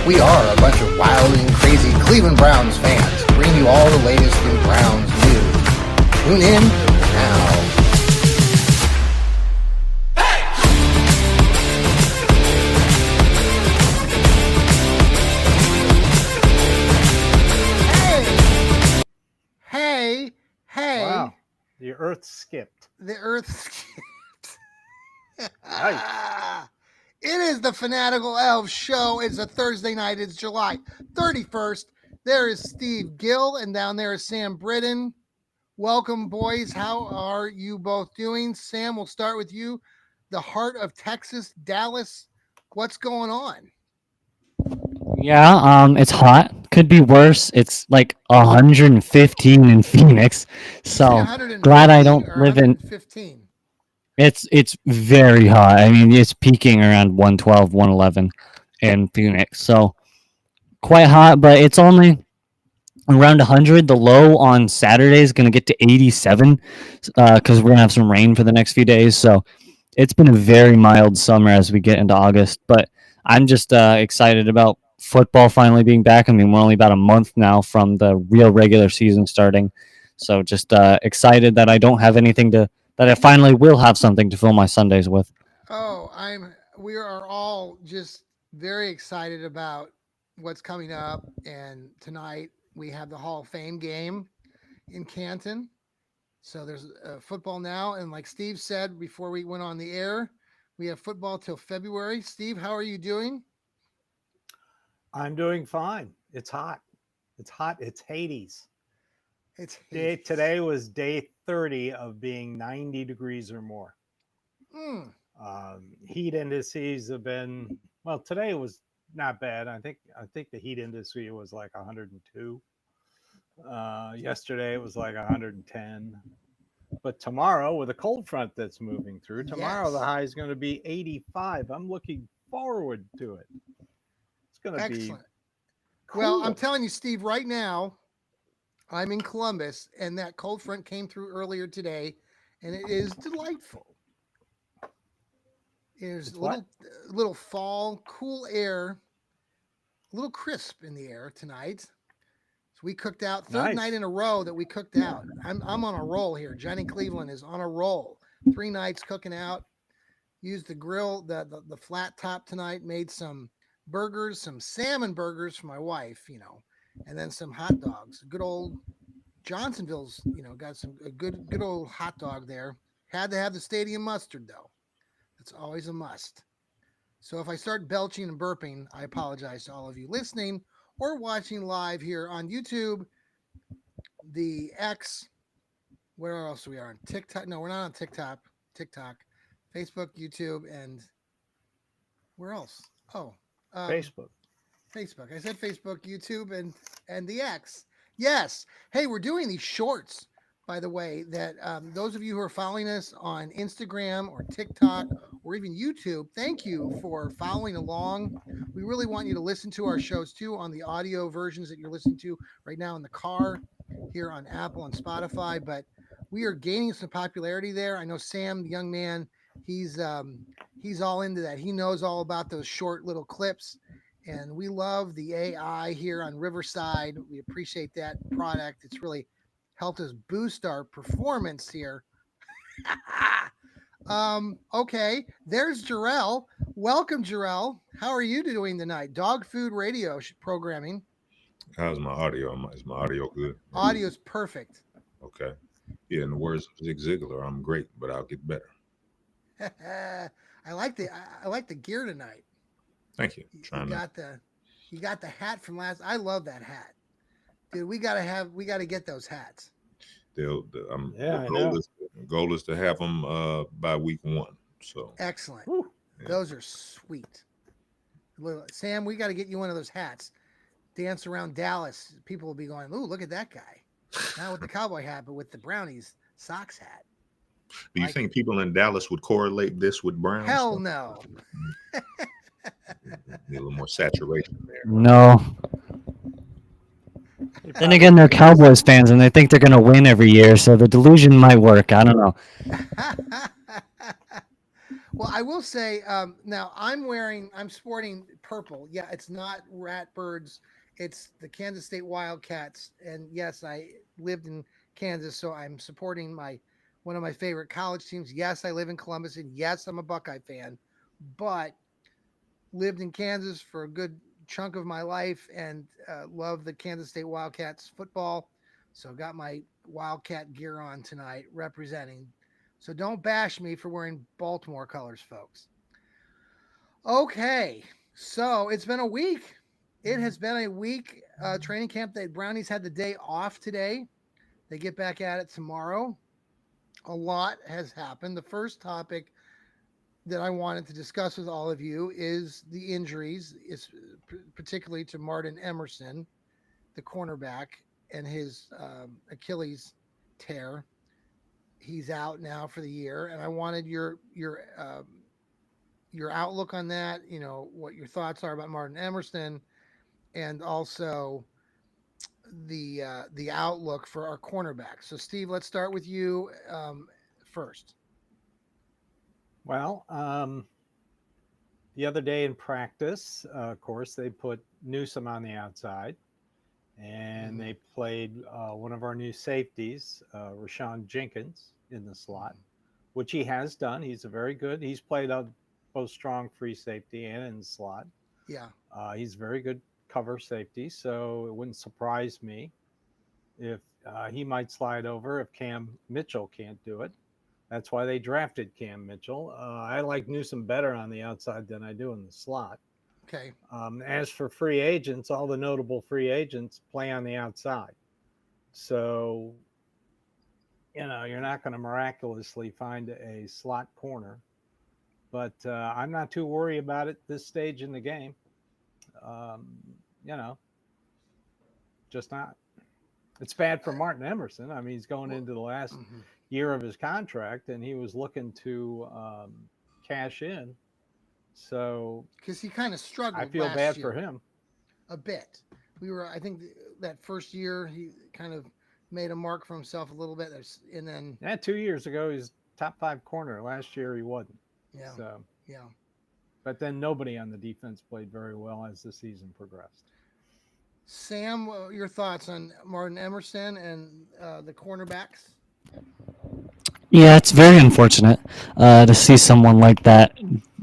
We are a bunch of wild and crazy Cleveland Browns fans, bringing you all the latest in Browns news. Tune in now. Hey! Wow, the earth skipped. The earth skipped. Nice. It is the Fanatical Elves show. It's a Thursday night. It's July 31st. There is Steve Gill, and down there is Sam Britton. Welcome, boys. How are you both doing? Sam, we'll start with you. The heart of Texas, Dallas. What's going on? Yeah, it's hot. Could be worse. It's like 115 in Phoenix. So glad I don't live in. 15. It's very hot. I mean, it's peaking around 112, 111 in Phoenix. So quite hot, but it's only around 100. The low on Saturday is going to get to 87 because we're going to have some rain for the next few days. So it's been a very mild summer as we get into August. But I'm just excited about football finally being back. I mean, we're only about a month now from the real regular season starting. So just excited that I don't have anything that I finally will have something to fill my Sundays with. Oh, we are all just very excited about what's coming up. And tonight we have the Hall of Fame game in Canton. So there's football now. And like Steve said before we went on the air, we have football till February. Steve, how are you doing? I'm doing fine. It's hot. It's hot. It's Hades. Today was day 30 of being 90 degrees or more. Heat indices have been, well, today was not bad. I think the heat index was like 102. Yesterday it was like 110. But tomorrow, with a cold front that's moving through, tomorrow the high is going to be 85. I'm looking forward to it. It's going to be cool. Well, I'm telling you, Steve, right now, I'm in Columbus, and that cold front came through earlier today, and it is delightful. There's a little fall, cool air, a little crisp in the air tonight. So we cooked out third night in a row that we cooked out. I'm on a roll here. Johnny Cleveland is on a roll. 3 nights cooking out. Used the grill, the flat top tonight. Made some burgers, some salmon burgers for my wife, and then some hot dogs. Good old Johnsonville's, got a good old hot dog there. Had to have the stadium mustard though. That's always a must. So if I start belching and burping, I apologize to all of you listening or watching live here on YouTube, the X, where else we are on TikTok? No, we're not on TikTok, Facebook, YouTube, and where else? Oh, Facebook. I said Facebook, YouTube, and the X. Yes. Hey, we're doing these shorts, by the way, that those of you who are following us on Instagram or TikTok or even YouTube, thank you for following along. We really want you to listen to our shows too on the audio versions that you're listening to right now in the car here on Apple and Spotify, but we are gaining some popularity there. I know Sam, the young man, he's all into that. He knows all about those short little clips. And we love the AI here on Riverside. We appreciate that product. It's really helped us boost our performance here. Okay, there's Jarrell. Welcome, Jarrell. How are you doing tonight? Dog Food Radio programming. How's my audio? Is my audio good? Audio's perfect. Okay. Yeah, in the words of Zig Ziglar, I'm great, but I'll get better. I like the gear tonight. Thank you. You got the hat from last. I love that hat, dude. We gotta get those hats. The goal is to have them by week 1. So excellent. Yeah. Those are sweet. Sam, we got to get you one of those hats. Dance around Dallas. People will be going, "Ooh, look at that guy!" Not with the cowboy hat, but with the Brownies Sox hat. Do you think people in Dallas would correlate this with Browns? Hell no. Need a little more saturation there. No. Then again, they're Cowboys fans and they think they're going to win every year, so the delusion might work. I don't know. Well, I will say now I'm sporting purple. Yeah, it's not Ratbirds. It's the Kansas State Wildcats. And yes, I lived in Kansas, so I'm supporting one of my favorite college teams. Yes, I live in Columbus, and yes, I'm a Buckeye fan, but lived in Kansas for a good chunk of my life and love the Kansas State Wildcats football. So got my Wildcat gear on tonight, representing. So don't bash me for wearing Baltimore colors, folks. Okay, so it's been a week. It has been a week. Training camp. The Brownies had the day off today. They get back at it tomorrow. A lot has happened. The first topic that I wanted to discuss with all of you is the injuries, is particularly to Martin Emerson, the cornerback, and his Achilles tear. He's out now for the year, and I wanted your outlook on that. You know what your thoughts are about Martin Emerson, and also the outlook for our cornerbacks. So, Steve, let's start with you first. Well, the other day in practice, of course, they put Newsome on the outside, and they played one of our new safeties, Rashawn Jenkins, in the slot, which he has done. He's he's played both strong free safety and in the slot. Yeah. He's very good cover safety, so it wouldn't surprise me if he might slide over if Cam Mitchell can't do it. That's why they drafted Cam Mitchell. I like Newsome better on the outside than I do in the slot. Okay. As for free agents, all the notable free agents play on the outside. So, you're not going to miraculously find a slot corner. But I'm not too worried about it this stage in the game. Just not. It's bad for Martin Emerson. I mean, he's going into the last year of his contract, and he was looking to cash in. So, because he kind of struggled, I feel bad for him a bit. I think that first year he kind of made a mark for himself a little bit, and then 2 years ago he's top 5 corner. Last year he wasn't. Yeah. So yeah. But then nobody on the defense played very well as the season progressed. Sam, your thoughts on Martin Emerson and the cornerbacks? Yeah, it's very unfortunate to see someone like that.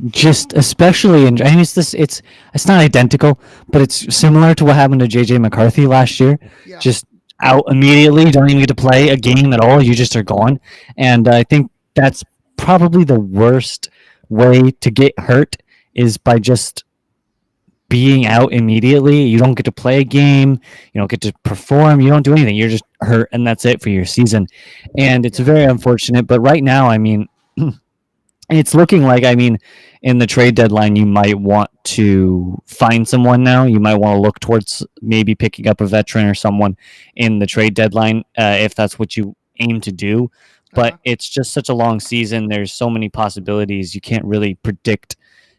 Just especially in, I mean, it's not identical, but it's similar to what happened to JJ McCarthy last year. Yeah. Just out immediately, don't even get to play a game at all. You just are gone, and I think that's probably the worst way to get hurt is by just being out immediately. You don't get to play a game, you don't get to perform, you don't do anything. You're just hurt, and that's it for your season. And it's very unfortunate. But right now, I mean, it's looking like, I mean, in the trade deadline, you might want to find someone now. You might want to look towards maybe picking up a veteran or someone in the trade deadline if that's what you aim to do. But it's just such a long season. There's so many possibilities. You can't really predict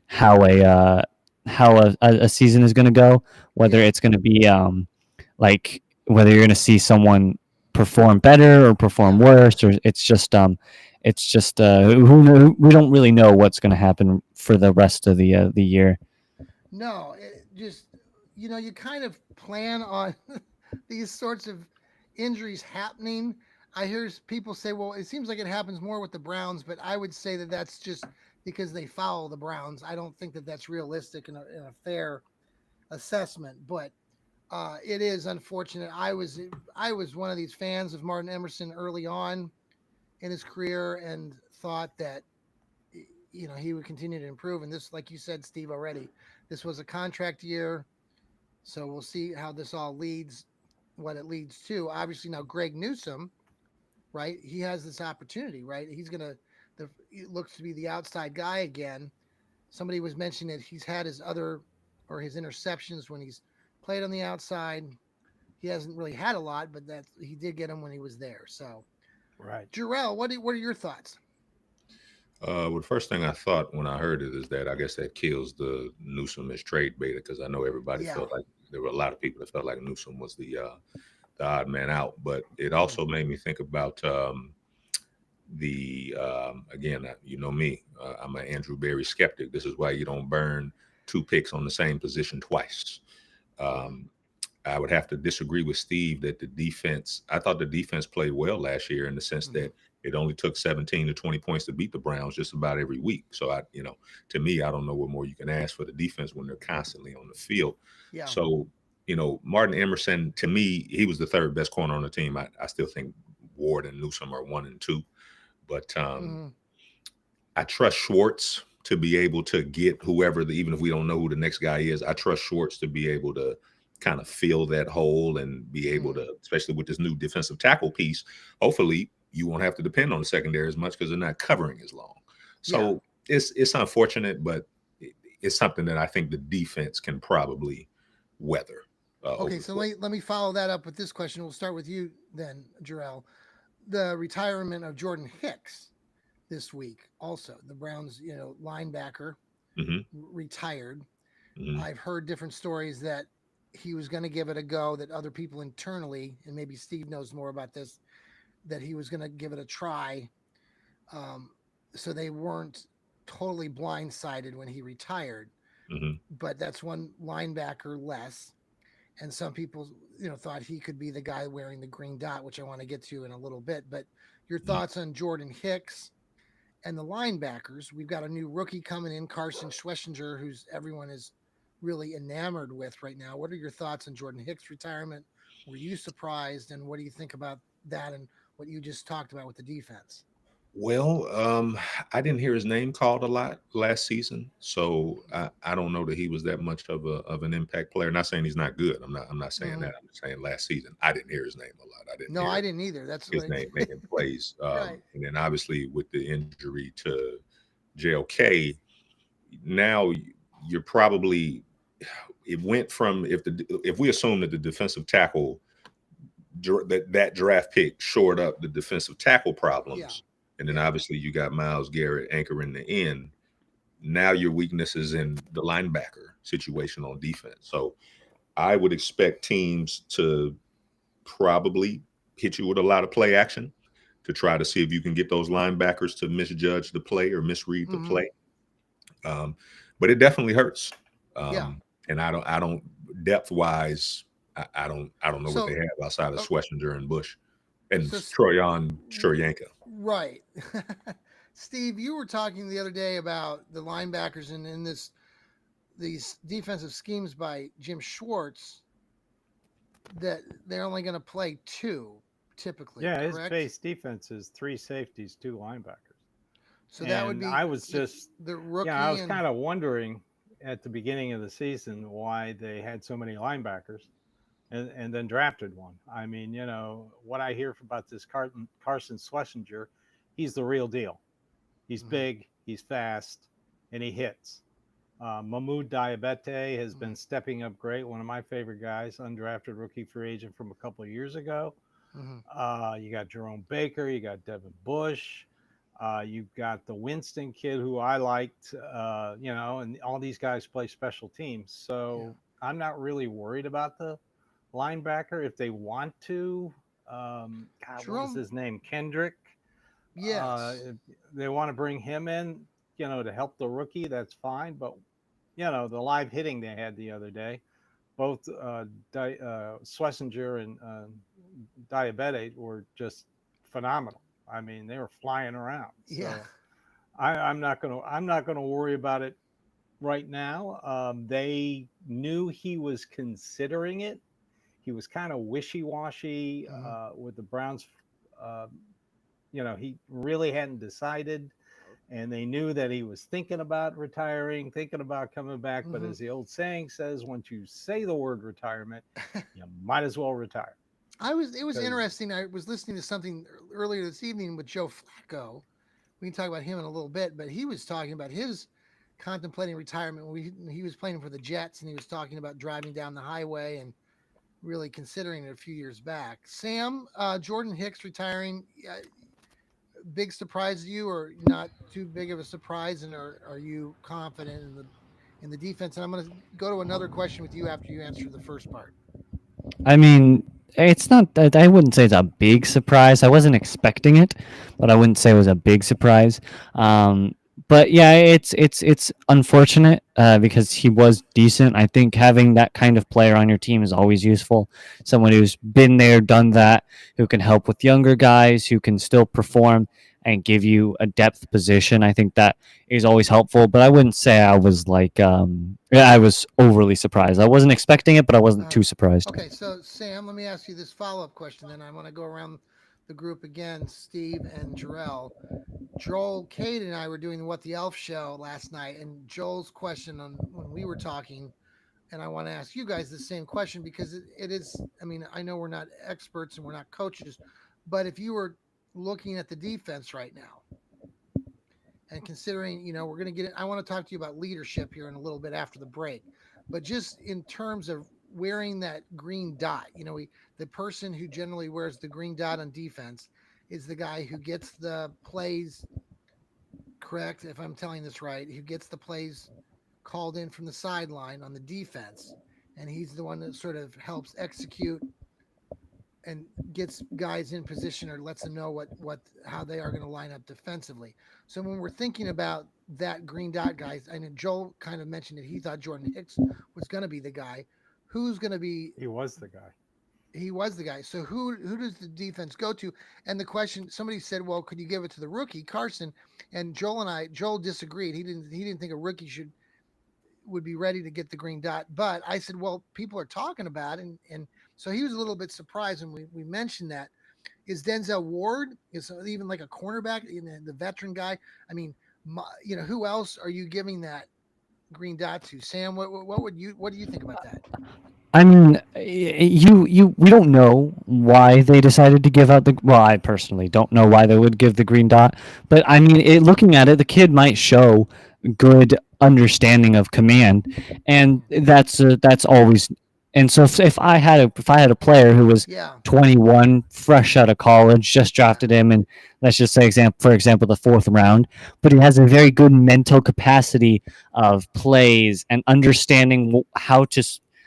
how a season is going to go, whether it's going to be like whether you're going to see someone perform better or perform worse, or it's just who knows? We don't really know what's going to happen for the rest of the year. No, it just you kind of plan on these sorts of injuries happening. I hear people say, well, it seems like it happens more with the Browns, but I would say that that's just because they follow the Browns. I don't think that that's realistic and a fair assessment, but it is unfortunate. I was one of these fans of Martin Emerson early on in his career and thought that he would continue to improve. And this, like you said, Steve, already, this was a contract year, so we'll see how this all leads, what it leads to. Obviously, now Greg Newsome, right? He has this opportunity, right? He's it looks to be the outside guy again. Somebody was mentioning that he's had his interceptions when he's played on the outside. He hasn't really had a lot, but that he did get them when he was there. So, right. Jarrell, what are your thoughts? Well, the first thing I thought when I heard it is that I guess that kills the Newsome as trade beta, because I know everybody felt like there were a lot of people that felt like Newsome was the odd man out. But it also made me think about Again, you know me, I'm an Andrew Berry skeptic. This is why you don't burn 2 picks on the same position twice. I would have to disagree with Steve that I thought the defense played well last year in the sense that it only took 17 to 20 points to beat the Browns just about every week. So to me, I don't know what more you can ask for the defense when they're constantly on the field. Yeah. So, Martin Emerson, to me, he was the third best corner on the team. I still think Ward and Newsome are 1 and 2, but I trust Schwartz to be able to get whoever, even if we don't know who the next guy is, I trust Schwartz to be able to kind of fill that hole and be able to, especially with this new defensive tackle piece, hopefully you won't have to depend on the secondary as much because they're not covering as long. So it's unfortunate, but it's something that I think the defense can probably weather. Okay, so let me follow that up with this question. We'll start with you then, Jarrell. The retirement of Jordan Hicks this week, also the Browns, linebacker retired. I've heard different stories that he was going to give it a go, that other people internally, and maybe Steve knows more about this, that he was going to give it a try. So they weren't totally blindsided when he retired, but that's one linebacker less. And some people, thought he could be the guy wearing the green dot, which I want to get to in a little bit. But your thoughts on Jordan Hicks and the linebackers? We've got a new rookie coming in, Carson Schlesinger, who's everyone is really enamored with right now. What are your thoughts on Jordan Hicks' retirement? Were you surprised? And what do you think about that and what you just talked about with the defense? Well, I didn't hear his name called a lot last season, so I don't know that he was that much of an impact player. Not saying he's not good. I'm not saying that. I'm just saying last season I didn't hear his name a lot. I didn't either. That's his name making plays. Right. And then obviously with the injury to JOK, now you're probably, it went from, if we assume that the defensive tackle, that draft pick shored up the defensive tackle problems. And then obviously you got Myles Garrett anchoring the end. Now your weakness is in the linebacker situation on defense. So I would expect teams to probably hit you with a lot of play action to try to see if you can get those linebackers to misjudge the play or misread the play. But it definitely hurts. And I don't depth wise, I don't know what they have outside of Schlesinger and Bush and Troyan Shuryanka. Right. Steve, you were talking the other day about the linebackers and in these defensive schemes by Jim Schwartz that they're only going to play 2 typically. Yeah, correct? His base defense is 3 safeties, 2 linebackers. So that would be I was just the rookie. Yeah, I was kind of wondering at the beginning of the season why they had so many linebackers and then drafted one. I mean, what I hear about this Carson Schlesinger, he's the real deal. He's big, he's fast, and he hits. Mahmoud Diabete has been stepping up great. One of my favorite guys, undrafted rookie free agent from a couple of years ago. You got Jerome Baker, you got Devin Bush, you've got the Winston kid who I liked, and all these guys play special teams. So I'm not really worried about the linebacker if they want to. What was his name? Kendrick. Yes. They want to bring him in, to help the rookie. That's fine. But, the live hitting they had the other day, both Schlesinger and Diabete were just phenomenal. I mean, they were flying around. So I'm not gonna worry about it right now. They knew he was considering it. He was kind of wishy-washy with the Browns. He really hadn't decided, and they knew that he was thinking about retiring, thinking about coming back. But as the old saying says, once you say the word retirement, you might as well retire. It was interesting. I was listening to something earlier this evening with Joe Flacco. We can talk about him in a little bit, but he was talking about his contemplating retirement when he was playing for the Jets, and he was talking about driving down the highway and really considering it a few years back. Sam, Jordan Hicks retiring, big surprise to you, or not too big of a surprise? And are you confident in the defense? And I'm going to go to another question with you after you answer the first part. I mean, it's not that I wouldn't say it's a big surprise. I wasn't expecting it, but I wouldn't say it was a big surprise. Um, but yeah, it's unfortunate because he was decent. I think having that kind of player on your team is always useful. Someone who's been there, done that, who can help with younger guys, who can still perform and give you a depth position. I think that is always helpful. But I wouldn't say I was like yeah, I was overly surprised. I wasn't expecting it, but I wasn't too surprised. Okay, so Sam, let me ask you this follow-up question. Then I want to go around the group again. Steve and Jarrell. Joel, Cade, and I were doing the What the Elf show last night, and Joel's question on when we were talking, and I want to ask you guys the same question because it is. I mean, I know we're not experts and we're not coaches, but if you were looking at the defense right now and considering, we're going to get it, I want to talk to you about leadership here in a little bit after the break, but just in terms of wearing that green dot, the person who generally wears the green dot on defense is the guy who gets the plays correct, if I'm telling this right, who gets the plays called in from the sideline on the defense, and he's the one that sort of helps execute and gets guys in position or lets them know what how they are going to line up defensively. So when we're thinking about that green dot guys, I know Joel kind of mentioned that he thought Jordan Hicks was going to be the guy. Who's going to be? He was the guy. He was the guy. So who does the defense go to? And the question, somebody said, well, could you give it to the rookie Carson? And Joel disagreed. He didn't think a rookie would be ready to get the green dot. But I said, well, people are talking about it, and so he was a little bit surprised when we mentioned that. Is Denzel Ward is even like a cornerback, the veteran guy? I mean, who else are you giving that green dot to? Sam, what do you think about that? I mean, we don't know why they decided to give out the. Well, I personally don't know why they would give the green dot, but I mean, looking at it, the kid might show good understanding of command, and that's always. And so if I had a player who was 21, fresh out of college, just drafted him, and let's just say for example, the 4th round, but he has a very good mental capacity of plays and understanding how to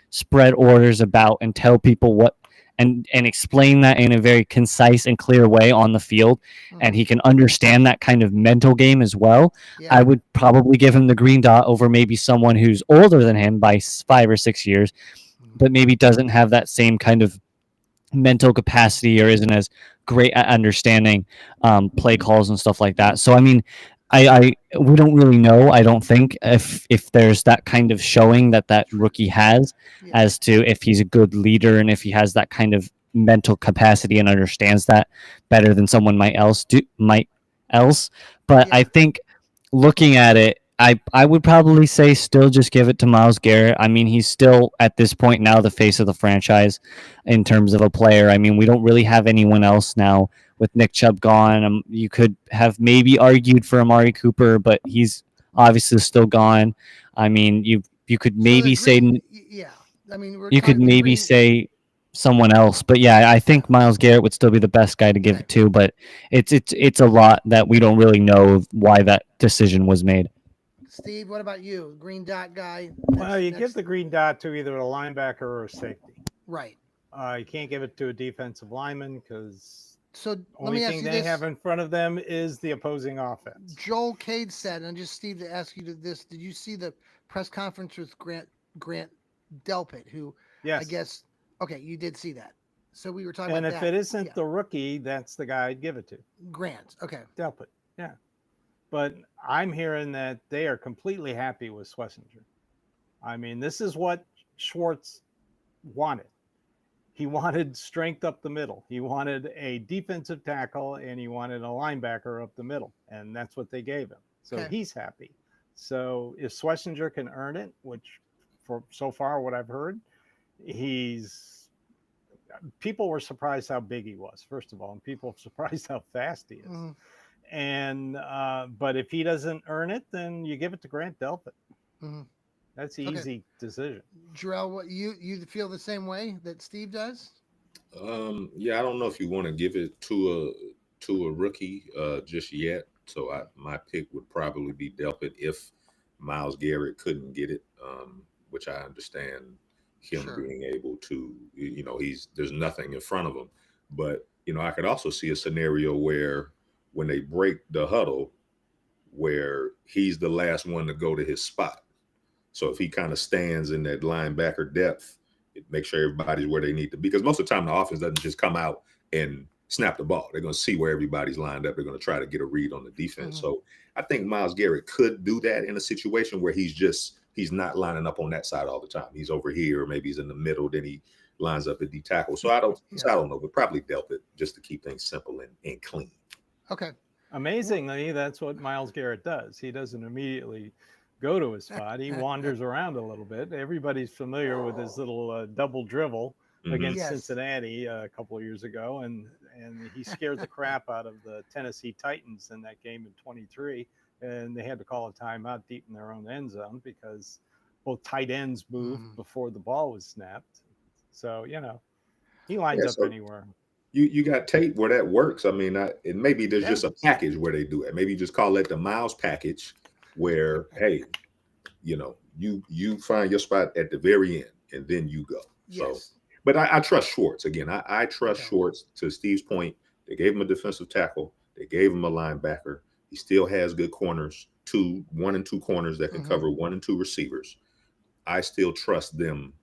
spread orders about and tell people what and explain that in a very concise and clear way on the field, and he can understand that kind of mental game as well. I would probably give him the green dot over maybe someone who's older than him by 5 or 6 years, but maybe doesn't have that same kind of mental capacity or isn't as great at understanding play calls and stuff like that. So I mean, we don't really know. I don't think if there's that kind of showing that rookie has as to if he's a good leader and if he has that kind of mental capacity and understands that better than someone might else. But I think looking at it, I would probably say still just give it to Myles Garrett. I mean, he's still at this point now the face of the franchise in terms of a player. I mean, we don't really have anyone else now with Nick Chubb gone. You could have maybe argued for Amari Cooper, but he's obviously still gone. I mean, you could maybe say I mean, you could maybe say someone else, but yeah, I think Myles Garrett would still be the best guy to give it to. But it's a lot that we don't really know why that decision was made. Steve, what about you? Green dot guy? Well, you give the green dot to either a linebacker or a safety. Right. You can't give it to a defensive lineman because the only thing they have in front of them is the opposing offense. Joel Cade said, and just Steve to ask you this: did you see the press conference with Grant Delpit, who I guess you did see that. So we were talking about that. And if it isn't the rookie, that's the guy I'd give it to. Grant. Okay. Delpit. Yeah. But I'm hearing that they are completely happy with Schlesinger. I mean, this is what Schwartz wanted. He wanted strength up the middle. He wanted a defensive tackle, and he wanted a linebacker up the middle. And that's what they gave him. So he's happy. So if Schlesinger can earn it, which for so far what I've heard, people were surprised how big he was, first of all, and people were surprised how fast he is. Mm-hmm. And but if he doesn't earn it, then you give it to Grant Delpit. Mm-hmm. That's an easy decision. Jarrell, what you feel the same way that Steve does? Yeah, I don't know if you want to give it to a rookie just yet. So my pick would probably be Delpit if Myles Garrett couldn't get it, which I understand him being able to, there's nothing in front of him. But, I could also see a scenario where when they break the huddle, where he's the last one to go to his spot. So if he kind of stands in that linebacker depth, it makes sure everybody's where they need to be. Because most of the time the offense doesn't just come out and snap the ball. They're going to see where everybody's lined up. They're going to try to get a read on the defense. So I think Myles Garrett could do that in a situation where he's not lining up on that side all the time. He's over here, or maybe he's in the middle, then he lines up at D tackle. So I don't know, but probably dealt it just to keep things simple and clean. Okay. Amazingly, that's what Myles Garrett does. He doesn't immediately go to his spot. He wanders around a little bit. Everybody's familiar with his little double dribble against Cincinnati a couple of years ago, and he scared the crap out of the Tennessee Titans in that game in 23, and they had to call a timeout deep in their own end zone because both tight ends moved before the ball was snapped. So, he lines up anywhere. You got tape where that works. I mean, and maybe there's just a package where they do it. Maybe just call it the Myles package, where, hey, you find your spot at the very end and then you go. So, but I trust Schwartz. Again, I trust Schwartz. To Steve's point, they gave him a defensive tackle. They gave him a linebacker. He still has good corners, 1 and 2 corners that can cover 1 and 2 receivers. I still trust them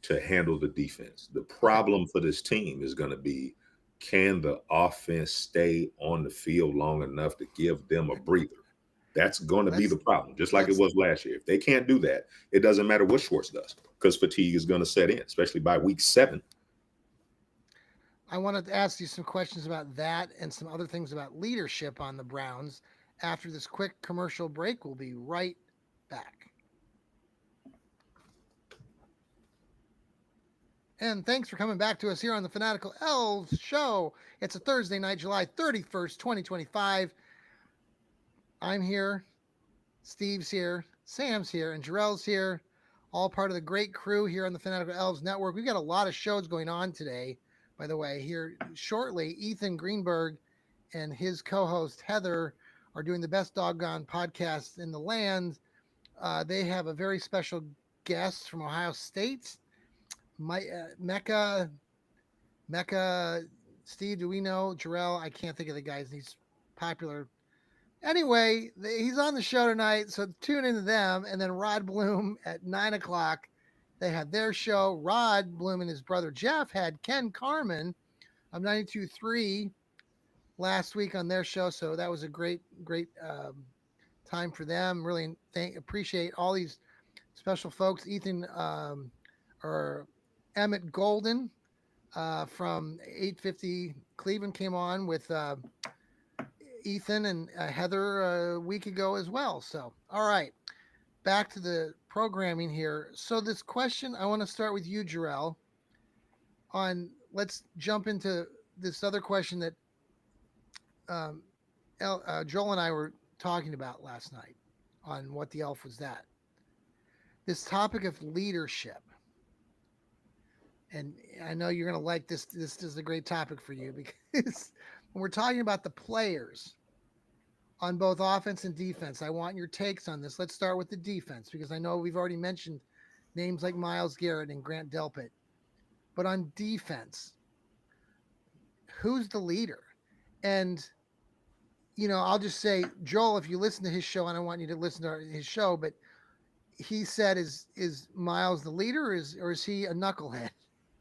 to handle the defense. The problem for this team is going to be, can the offense stay on the field long enough to give them a breather? That's going to be the problem, just like it was last year. If they can't do that, it doesn't matter what Schwartz does, because fatigue is going to set in, especially by week 7. I wanted to ask you some questions about that and some other things about leadership on the Browns. After this quick commercial break, we'll be right back. And thanks for coming back to us here on the Fanatical Elves Show. It's a Thursday night, July 31st, 2025. I'm here, Steve's here, Sam's here, and Jarrell's here, all part of the great crew here on the Fanatical Elves Network. We've got a lot of shows going on today, by the way. Here shortly, Ethan Greenberg and his co-host Heather are doing the best doggone podcast in the land. They have a very special guest from Ohio State. Mecca, Steve, do we know? Jarrell, I can't think of the guys. He's popular. Anyway, he's on the show tonight, so tune into them. And then Rod Bloom at 9 o'clock, they had their show. Rod Bloom and his brother Jeff had Ken Carman of 92.3 last week on their show. So that was a great time for them. Really appreciate all these special folks. Ethan or Emmett Golden from 850 Cleveland came on with Ethan and Heather a week ago as well. So, all right, back to the programming here. So this question, I want to start with you, Jarrell. Let's jump into this other question that Joel and I were talking about last night on What the Elf Was That. This topic of leadership. And I know you're going to like this. This is a great topic for you, because when we're talking about the players on both offense and defense, I want your takes on this. Let's start with the defense, because I know we've already mentioned names like Myles Garrett and Grant Delpit. But on defense, who's the leader? And, I'll just say, Joel, if you listen to his show, and I want you to listen to his show, but he said, is Myles the leader, or is he a knucklehead?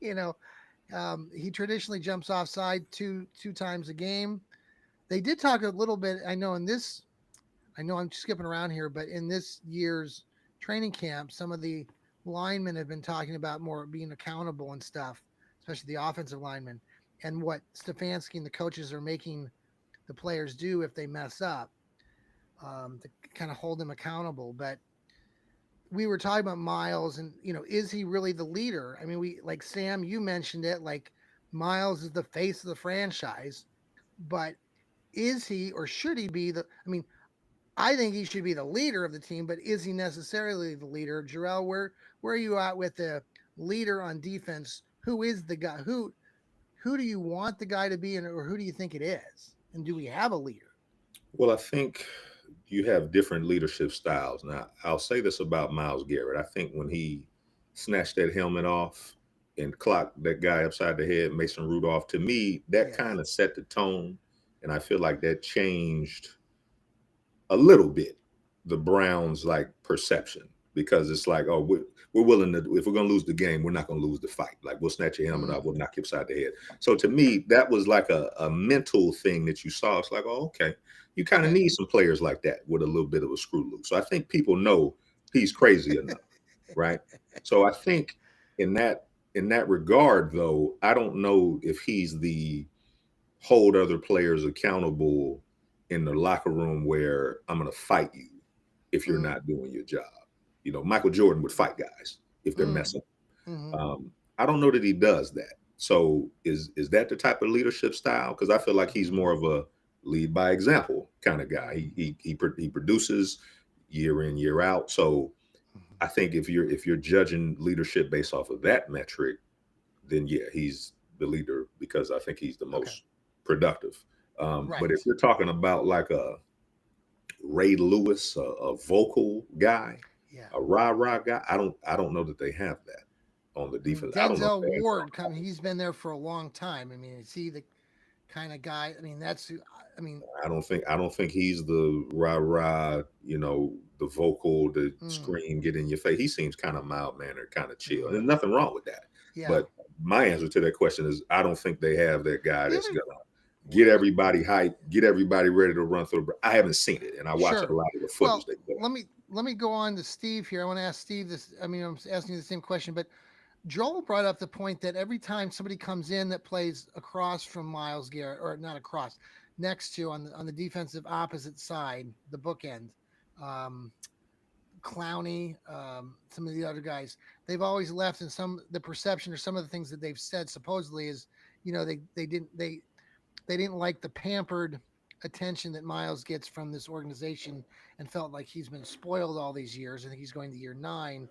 He traditionally jumps offside two times a game. They did talk a little bit. I know I'm skipping around here, but in this year's training camp, some of the linemen have been talking about more being accountable and stuff, especially the offensive linemen, and what Stefanski and the coaches are making the players do if they mess up, to kind of hold them accountable. But we were talking about Myles, and is he really the leader? I mean, like Sam, you mentioned it, like Myles is the face of the franchise, but is he, or should he be I think he should be the leader of the team, but is he necessarily the leader? Jarrell, where are you at with the leader on defense? Who is the guy? Who do you want the guy to be, or who do you think it is? And do we have a leader? Well, I think you have different leadership styles. Now, I'll say this about Myles Garrett. I think when he snatched that helmet off and clocked that guy upside the head, Mason Rudolph, to me, that kind of set the tone. And I feel like that changed a little bit the Browns' like perception, because it's like, oh, we're willing to, if we're going to lose the game, we're not going to lose the fight. Like, we'll snatch your helmet off, we'll knock you upside the head. So to me, that was like a mental thing that you saw. It's like, oh, okay, you kind of need some players like that with a little bit of a screw loose. So I think people know he's crazy enough, right? So I think in that regard, though, I don't know if he's the hold other players accountable in the locker room where I'm going to fight you if you're not doing your job. You know, Michael Jordan would fight guys if they're messing. I don't know that he does that. So is that the type of leadership style? Because I feel like he's more of a lead by example kind of guy. He produces year in, year out. So I think if you're judging leadership based off of that metric, then yeah, he's the leader because I think he's the most productive. But if you're talking about like a Ray Lewis, a vocal guy, a rah-rah guy, I don't know that they have that on the defense. Denzel Ward, he's been there for a long time. I mean, is he the kind of guy? I mean, I don't think he's the rah-rah, you know, the vocal, the scream, get in your face. He seems kind of mild-mannered, kind of chill. There's nothing wrong with that. Yeah. But my answer to that question is I don't think they have that guy that's gonna get everybody hyped, get everybody ready to run through. I haven't seen it, and I watched a lot of the footage. Well, let me go on to Steve here. I want to ask Steve this. I mean, I'm asking you the same question, but Joel brought up the point that every time somebody comes in that plays across from Myles Garrett, or not across, next to on the defensive opposite side, the bookend, Clowney, some of the other guys, they've always left, and the perception or some of the things that they've said supposedly is, you know, they didn't like the pampered attention that Myles gets from this organization and felt like he's been spoiled all these years. I think he's going to year 9.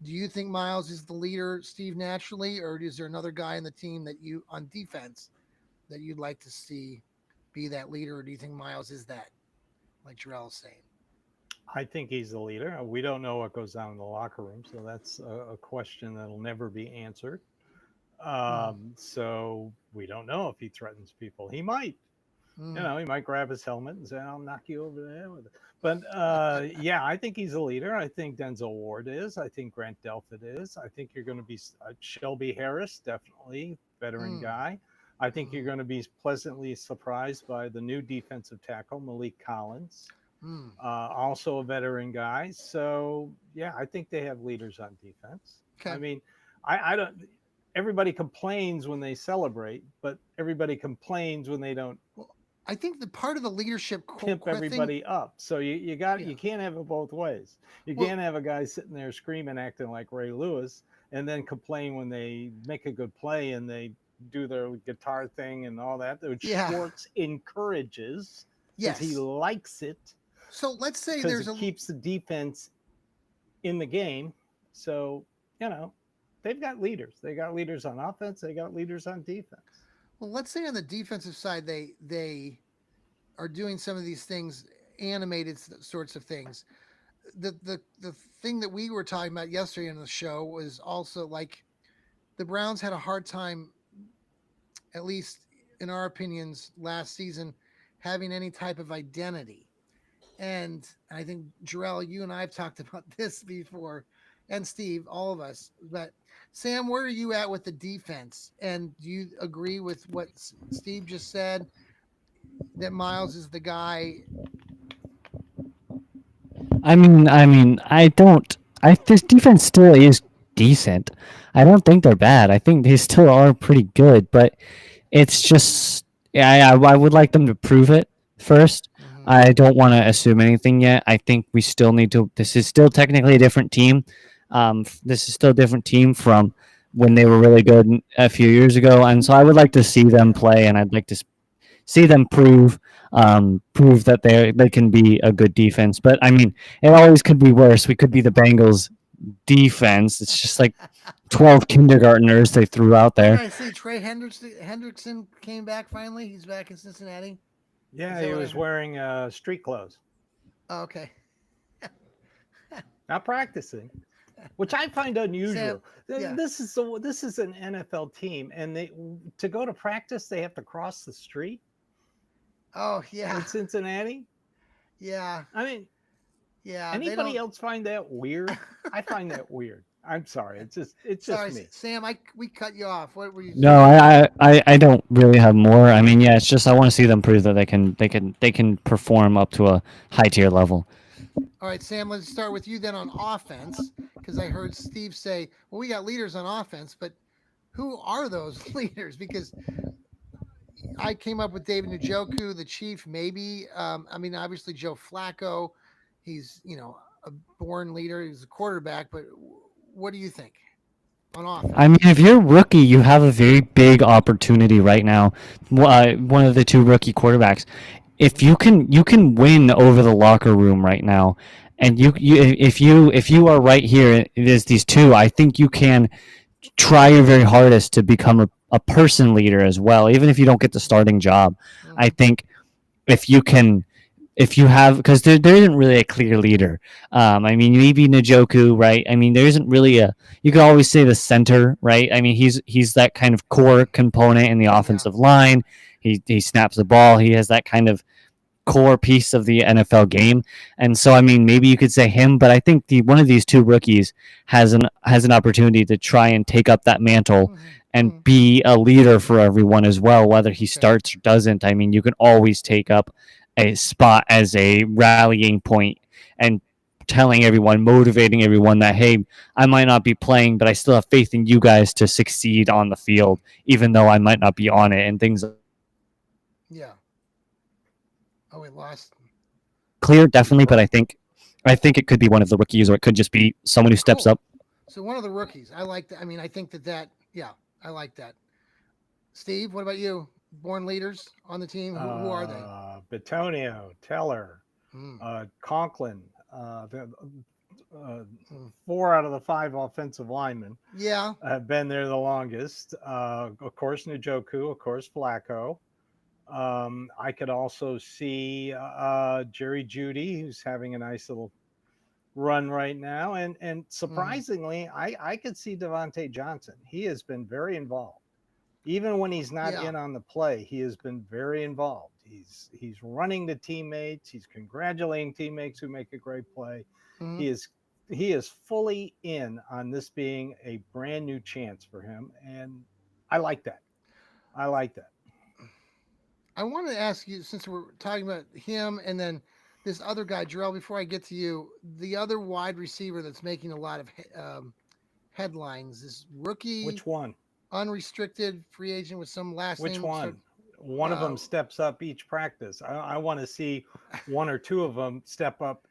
Do you think Myles is the leader, Steve, naturally, or is there another guy in the team that you on defense that you'd like to see be that leader, or do you think Myles is that, like Jarrell is saying? I think he's the leader. We don't know what goes on in the locker room, so that's a question that'll never be answered. So we don't know if he threatens people. He might, you know, he might grab his helmet and say, "I'll knock you over the head with it." But yeah, I think he's a leader. I think Denzel Ward is. I think Grant Delpit is. I think you're going to be Shelby Harris, definitely veteran guy. I think you're going to be pleasantly surprised by the new defensive tackle, Malik Collins, also a veteran guy. So yeah, I think they have leaders on defense. Okay. I mean, I don't. Everybody complains when they celebrate, but everybody complains when they don't. Well, I think the part of the leadership pimp everybody up. So you can't have it both ways. You can't have a guy sitting there screaming, acting like Ray Lewis, and then complain when they make a good play and they do their guitar thing and all that, which Schwartz encourages because he likes it. So let's say keeps the defense in the game. So, you know, they've got leaders. They got leaders on offense. They got leaders on defense. Well, let's say on the defensive side, they are doing some of these things, animated sorts of things. The thing that we were talking about yesterday in the show was also like the Browns had a hard time, at least in our opinions, last season, having any type of identity. And I think, Jarrell, you and I have talked about this before, and Steve, all of us. But Sam, where are you at with the defense? And do you agree with what Steve just said, that Myles is the guy? I mean, this defense still is decent. I don't think they're bad. I think they still are pretty good, but it's just, I would like them to prove it first. I don't want to assume anything yet. I think we still need to. This is still technically a different team. This is still a different team from when they were really good a few years ago, and so I would like to see them play, and I'd like to see them prove that they can be a good defense. But I mean, it always could be worse. We could be the Bengals defense. It's just like 12 kindergartners they threw out there. I see Trey Hendrickson came back finally. He's back in Cincinnati. Yeah, he was wearing street clothes. Oh, okay. Not practicing. which I find unusual. yeah. This is an NFL team, and to go to practice they have to cross the street. Oh yeah, in Cincinnati. yeah, I mean, yeah. anybody else find that weird? I find that weird. I'm sorry. It's Sorry, just me. Sam. We cut you off. What were you? No, I don't really have more. I mean, yeah, it's just I want to see them prove that they can perform up to a high tier level. All right, Sam. Let's start with you then on offense, because I heard Steve say, "Well, we got leaders on offense, but who are those leaders?" Because I came up with David Njoku, the Chief, maybe. I mean, obviously Joe Flacco. He's a born leader. He's a quarterback, but what do you think on offense? I mean, if you're a rookie, you have a very big opportunity right now. One of the two rookie quarterbacks. If you can win over the locker room right now, and if you are right here, there's these two. I think you can try your very hardest to become a person leader as well, even if you don't get the starting job. I think if you have, because there isn't really a clear leader. I mean, maybe Njoku, right? I mean, there isn't really you could always say the center, right? I mean, he's that kind of core component in the offensive line. He snaps the ball. He has that kind of core piece of the NFL game. And so, I mean, maybe you could say him, but I think one of these two rookies has an opportunity to try and take up that mantle and be a leader for everyone as well, whether he starts or doesn't. I mean, you can always take up a spot as a rallying point and telling everyone, motivating everyone that, hey, I might not be playing, but I still have faith in you guys to succeed on the field, even though I might not be on it, and things. Yeah. Oh, we lost. Clear, definitely, but I think it could be one of the rookies, or it could just be someone who steps up. So one of the rookies. I like that. I mean, I think that yeah, I like that. Steve, what about you? Born leaders on the team. Who are they? Bitonio, Teller, Conklin, 4 out of the 5 offensive linemen. Yeah, have been there the longest. Of course, Njoku, of course, Flacco. I could also see Jerry Jeudy, who's having a nice little run right now, and surprisingly, I could see Devontae Johnson. He has been very involved, even when he's not in on the play. He has been very involved. He's running to teammates. He's congratulating teammates who make a great play. He is fully in on this being a brand new chance for him, and I like that. I wanted to ask you, since we're talking about him and then this other guy, Jarrell, before I get to you, the other wide receiver that's making a lot of headlines, this rookie. Which one? Unrestricted free agent with some last name. Which one? One of them steps up each practice. I want to see one or two of them step up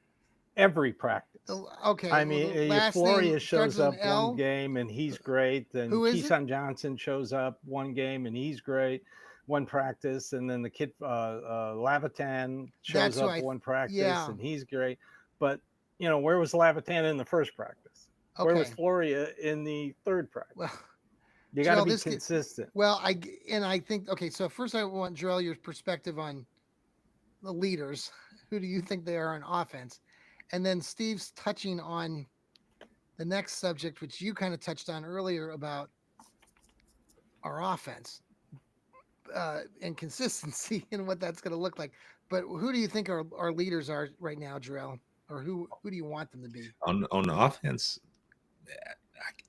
every practice. Okay. I mean, Floria shows up one game and he's great. Then Keyshawn Johnson shows up one game and he's great. One practice, and then the kid Lavitan shows up one practice and he's great. But where was Lavitan in the first practice? Okay. Where was Floria in the third practice? Well, you got to be consistent. I think okay. So first, I want Jarrell your perspective on the leaders. Who do you think they are on offense? And then Steve's touching on the next subject, which you kind of touched on earlier about our offense. And consistency and what that's going to look like. But who do you think our leaders are right now, Jarrell? Or who do you want them to be? On the offense,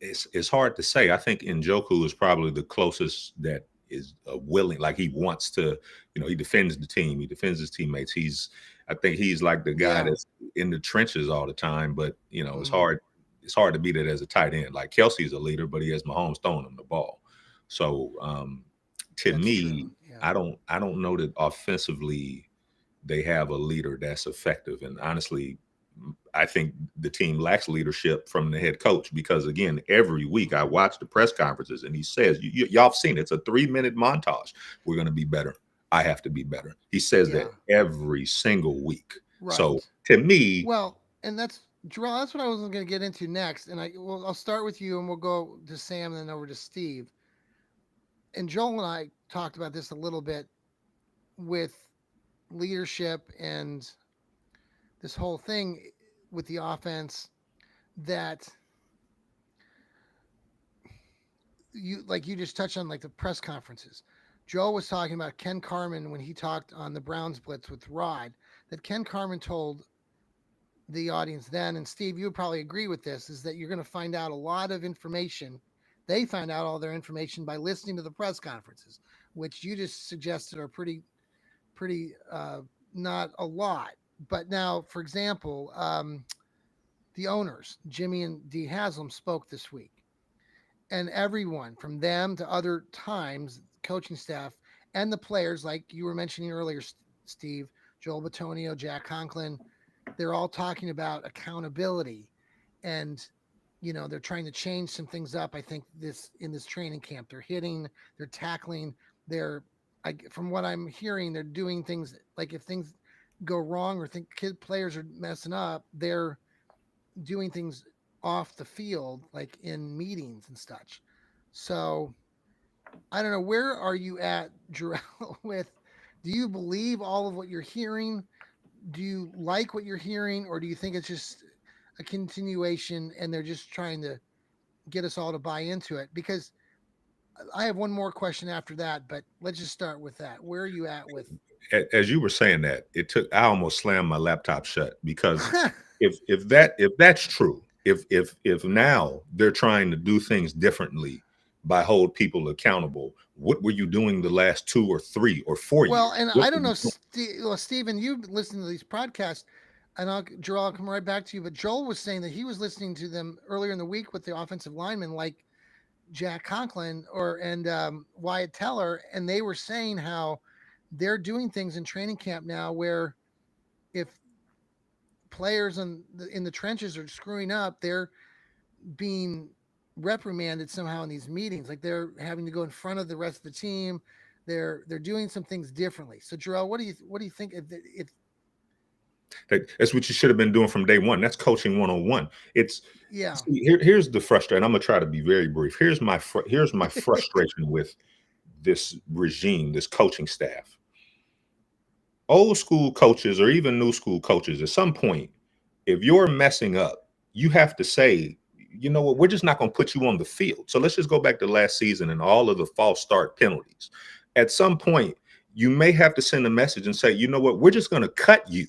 it's hard to say. I think Njoku is probably the closest that is willing, like he wants to, he defends the team. He defends his teammates. I think he's like the guy that's in the trenches all the time. But, it's hard to beat it as a tight end. Like Kelsey's a leader, but he has Mahomes throwing him the ball. So, to me, I don't know that offensively they have a leader that's effective. And honestly, I think the team lacks leadership from the head coach because, again, every week I watch the press conferences and he says, y'all have seen it. It's a 3-minute montage. We're going to be better. I have to be better. He says that every single week. Right. So to me, and that's Jarrell, that's what I was going to get into next. And I'll start with you and we'll go to Sam and then over to Steve. And Joel and I talked about this a little bit with leadership and this whole thing with the offense, that you just touched on like the press conferences. Joe was talking about Ken Carman when he talked on the Browns Blitz with Rod, that Ken Carman told the audience then, and Steve, you would probably agree with this, is that you're going to find out a lot of information. They find out all their information by listening to the press conferences, which you just suggested are pretty not a lot. But now, for example, the owners, Jimmy and Dee Haslam, spoke this week, and everyone from them to other times, coaching staff and the players, like you were mentioning earlier, Steve, Joel Bitonio, Jack Conklin, they're all talking about accountability, and they're trying to change some things up. I think in this training camp, they're hitting, they're tackling, from what I'm hearing, they're doing things like if things go wrong or players are messing up, they're doing things off the field, like in meetings and such. So I don't know, where are you at, Jarrell, with, do you believe all of what you're hearing? Do you like what you're hearing, or do you think it's just a continuation and they're just trying to get us all to buy into it? Because I have one more question after that, but let's just start with that. Where are you at with? As you were saying that, I almost slammed my laptop shut, because if that's true, if now they're trying to do things differently by hold people accountable, what were you doing the last 2 or 3 or 4 years? Well, and I don't know, Stephen, you listen to these podcasts, and Joel, I'll come right back to you. But Joel was saying that he was listening to them earlier in the week with the offensive linemen like Jack Conklin and Wyatt Teller, and they were saying how they're doing things in training camp now where if players in the trenches are screwing up, they're being reprimanded somehow in these meetings. Like they're having to go in front of the rest of the team. They're doing some things differently. So, Jarrell, what do you think if that's what you should have been doing from day one? That's coaching 101. It's yeah. Here's the frustration. I'm gonna try to be very brief. Here's my frustration with this regime, this coaching staff. Old school coaches or even new school coaches, at some point, if you're messing up, you have to say, you know what, we're just not going to put you on the field. So let's just go back to last season and all of the false start penalties. At some point, you may have to send a message and say, you know what, we're just going to cut you.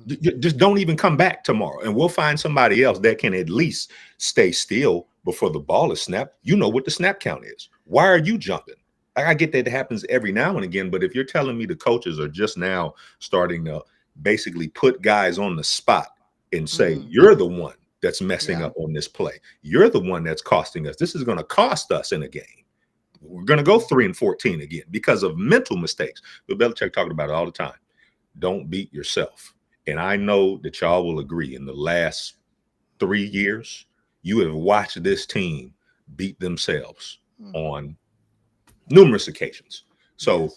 Just don't even come back tomorrow, and we'll find somebody else that can at least stay still before the ball is snapped. You know what the snap count is. Why are you jumping? I get that it happens every now and again, but if you're telling me the coaches are just now starting to basically put guys on the spot and say, you're the one that's messing up on this play, you're the one that's costing us, this is going to cost us in a game, we're going to go 3-14 again because of mental mistakes. Bill Belichick talked about it all the time. Don't beat yourself. And I know that y'all will agree, in the last 3 years, you have watched this team beat themselves on numerous occasions. So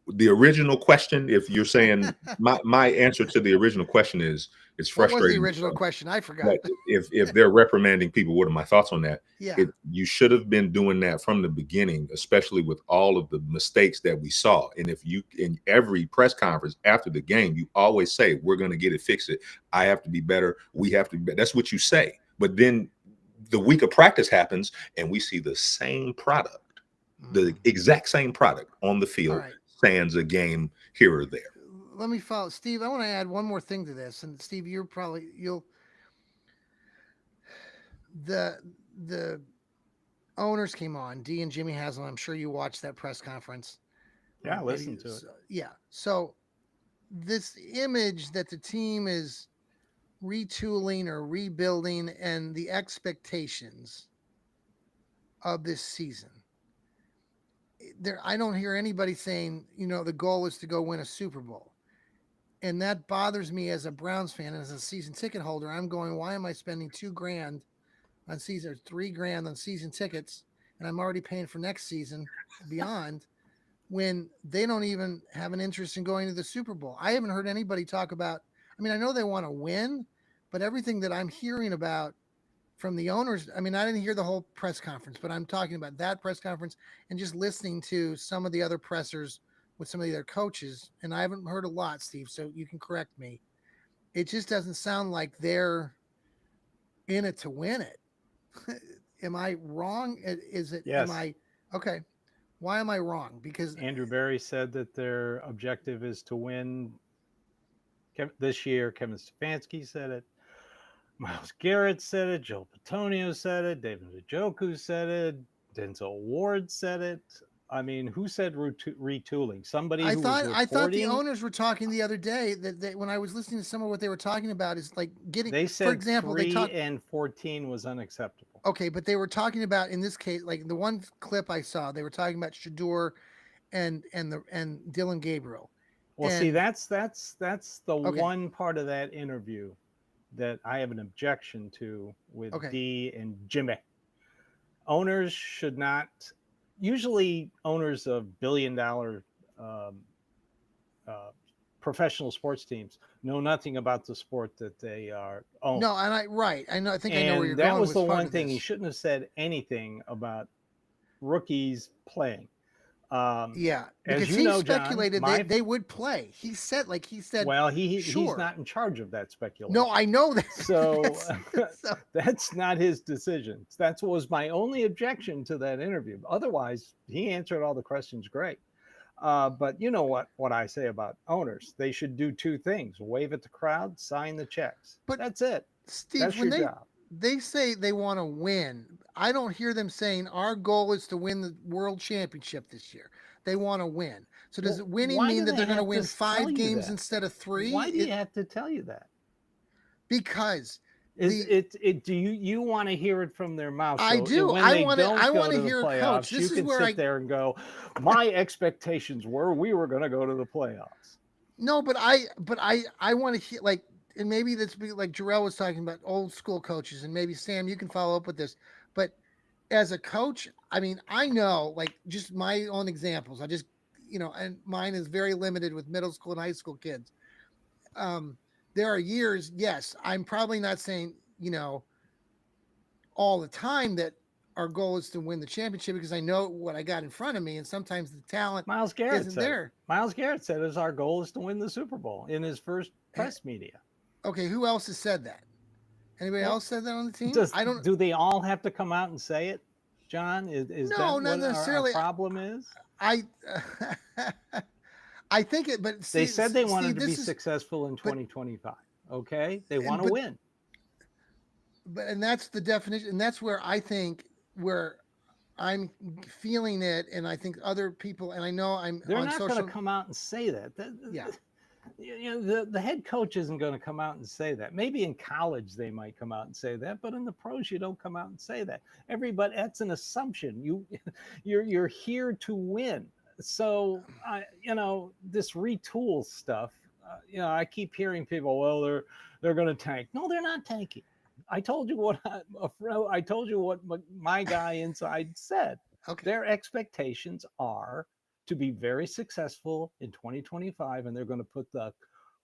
the original question, if you're saying my answer to the original question is, it's frustrating. What was the original question? I forgot. If they're reprimanding people, what are my thoughts on that? Yeah. You should have been doing that from the beginning, especially with all of the mistakes that we saw. And if you, in every press conference after the game, you always say, we're going to get it, fix it. I have to be better. We have to be better. That's what you say. But then the week of practice happens and we see the same product. The exact same product on the field, sans a game here or there. Let me follow, Steve. I want to add one more thing to this, and Steve, the owners came on, Dee and Jimmy Haslam. I'm sure you watched that press conference. Yeah, listen to it. Yeah. So this image that the team is retooling or rebuilding, and the expectations of this season. I don't hear anybody saying, the goal is to go win a Super Bowl. And that bothers me as a Browns fan and as a season ticket holder. I'm going, why am I spending $2,000 on season, or $3,000 on season tickets, and I'm already paying for next season beyond, when they don't even have an interest in going to the Super Bowl? I haven't heard anybody talk about, I know they want to win, but everything that I'm hearing about from the owners, I didn't hear the whole press conference, but I'm talking about that press conference and just listening to some of the other pressers with some of the other coaches. And I haven't heard a lot, Steve, so you can correct me. It just doesn't sound like they're in it to win it. am I wrong? Is it? Yes. Am I okay? Why am I wrong? Because Andrew Berry said that their objective is to win this year. Kevin Stefanski said it. Myles Garrett said it. Joe Patonio said it. David Njoku said it. Denzel Ward said it. I mean, who said retooling? Somebody who was reporting. I thought the owners were talking the other day that when I was listening to some of what they were talking about is like getting. They said, for example, 3 and 14 was unacceptable. Okay, but they were talking about in this case, like the one clip I saw, they were talking about Shador and Dylan Gabriel. Well, and, see, that's the one part of that interview that I have an objection to with D and Jimmy. Owners should not. Usually, owners of billion-dollar professional sports teams know nothing about the sport that they are own. No, and I know. I think I know where you're going. That was the one thing he shouldn't have said anything about rookies playing. Yeah, as because you know, speculated John, they would play. He said. Well, he's not in charge of that speculation. No, I know that. So that's not his decision. That was my only objection to that interview. Otherwise, he answered all the questions great. But you know what I say about owners? They should do two things: wave at the crowd, sign the checks. But that's it. Steve, that's when your job. They say they want to win, I don't hear them saying our goal is to win the world championship this year. They want to win. So does winning mean that they're going to win 5 games instead of 3? Why do you have to tell you that? Because do you want to hear it from their mouth? I do. I want to hear playoffs, a coach. This is where sit there and go, my expectations were we were going to go to the playoffs. No, but I want to hear, like, and maybe that's like Jarrell was talking about old school coaches, and maybe Sam, you can follow up with this. But as a coach, I mean, I know, like, just my own examples. I just, and mine is very limited with middle school and high school kids. There are years, yes, I'm probably not saying, all the time that our goal is to win the championship, because I know what I got in front of me, and sometimes the talent Myles Garrett isn't said there. Myles Garrett said our goal is to win the Super Bowl in his first press media. Okay, who else has said that? Anybody else said that on the team? Do they all have to come out and say it, John? Is no, that not what necessarily. Our problem is? I think it, but they said they wanted to be successful in 2025. Okay, they want to win. And that's the definition, and that's where I think where I'm feeling it, and I think other people, and I know they're not going to come out and say that. Yeah. The head coach isn't going to come out and say that. Maybe in college they might come out and say that, but in the pros you don't come out and say that. Everybody, that's an assumption. You're here to win. So this retool stuff. I keep hearing people, well, they're going to tank. No, they're not tanking. I told you what my guy inside said. Okay. Their expectations are to be very successful in 2025, and they're going to put the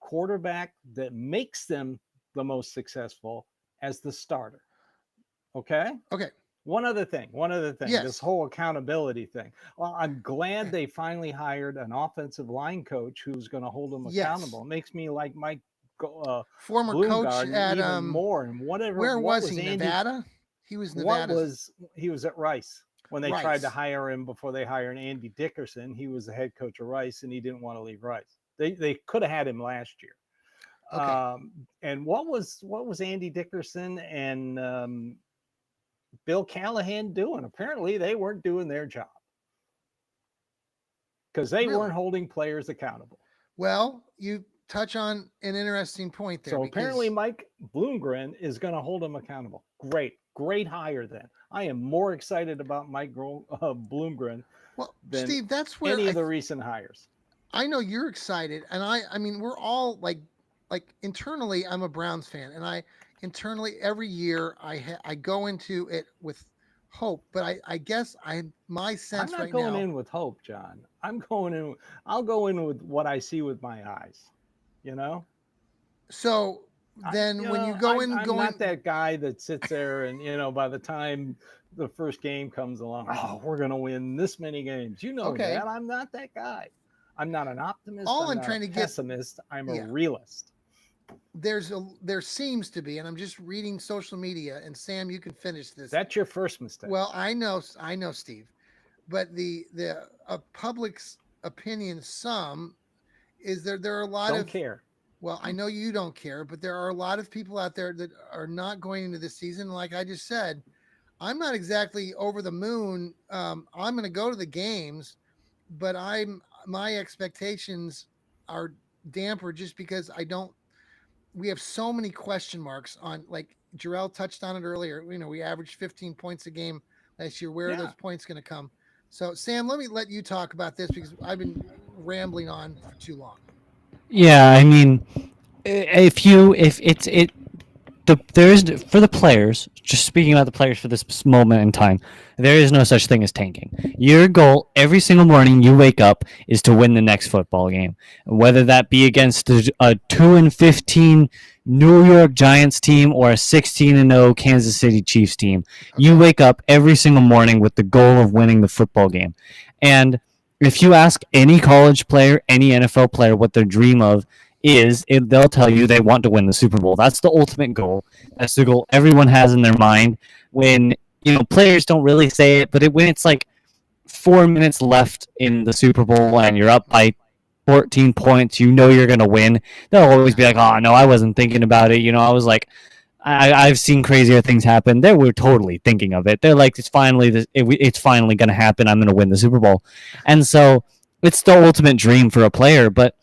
quarterback that makes them the most successful as the starter. Okay? Okay. One other thing, yes. This whole accountability thing. Well, I'm glad they finally hired an offensive line coach who's going to hold them accountable. It makes me like Mike former coach at even more, and whatever. Where was he? Andy, Nevada? He was Nevada. He was at Rice. When they tried to hire him before they hired Andy Dickerson, he was the head coach of Rice, and he didn't want to leave Rice. They could have had him last year. Okay. And what was Andy Dickerson and Bill Callahan doing? Apparently, they weren't doing their job because they weren't holding players accountable. Well, you touch on an interesting point there. So apparently, Mike Bloomgren is going to hold them accountable. Great hire then. I am more excited about Mike Bloomgren than Steve, that's where any of the recent hires. I know you're excited, and I mean, we're all like internally, I'm a Browns fan, and I internally every year I go into it with hope, but I guess my sense right now. I'm not going in with hope, John. I'll go in with what I see with my eyes. So then when you go in, I'm not that guy that sits there and by the time the first game comes along, we're going to win this many games. That I'm not that guy. I'm not an optimist. I'm trying to get pessimist. I'm a realist. there seems to be, and I'm just reading social media, and Sam, you can finish this. That's your first mistake. Well, I know, Steve, but the public's opinion, some is there are a lot Don't of care. Well, I know you don't care, but there are a lot of people out there that are not going into this season. Like I just said, I'm not exactly over the moon. I'm going to go to the games, but my expectations are damper just because we have so many question marks on, like Jarrell touched on it earlier. We averaged 15 points a game last year. Where are those points going to come? So Sam, let you talk about this because I've been rambling on for too long. Yeah, I mean, there is for the players. Just speaking about the players for this moment in time, there is no such thing as tanking. Your goal every single morning you wake up is to win the next football game, whether that be against a 2-15 New York Giants team or a 16-0 Kansas City Chiefs team. You wake up every single morning with the goal of winning the football game, and if you ask any college player, any NFL player what their dream of is, they'll tell you they want to win the Super Bowl. That's the ultimate goal. That's the goal everyone has in their mind. When players don't really say it, but when it's like 4 minutes left in the Super Bowl and you're up by 14 points, you're going to win. They'll always be like, "Oh no, I wasn't thinking about it." I was like, I've seen crazier things happen. They were totally thinking of it. They're like, it's finally going to happen. I'm going to win the Super Bowl. And so it's the ultimate dream for a player, but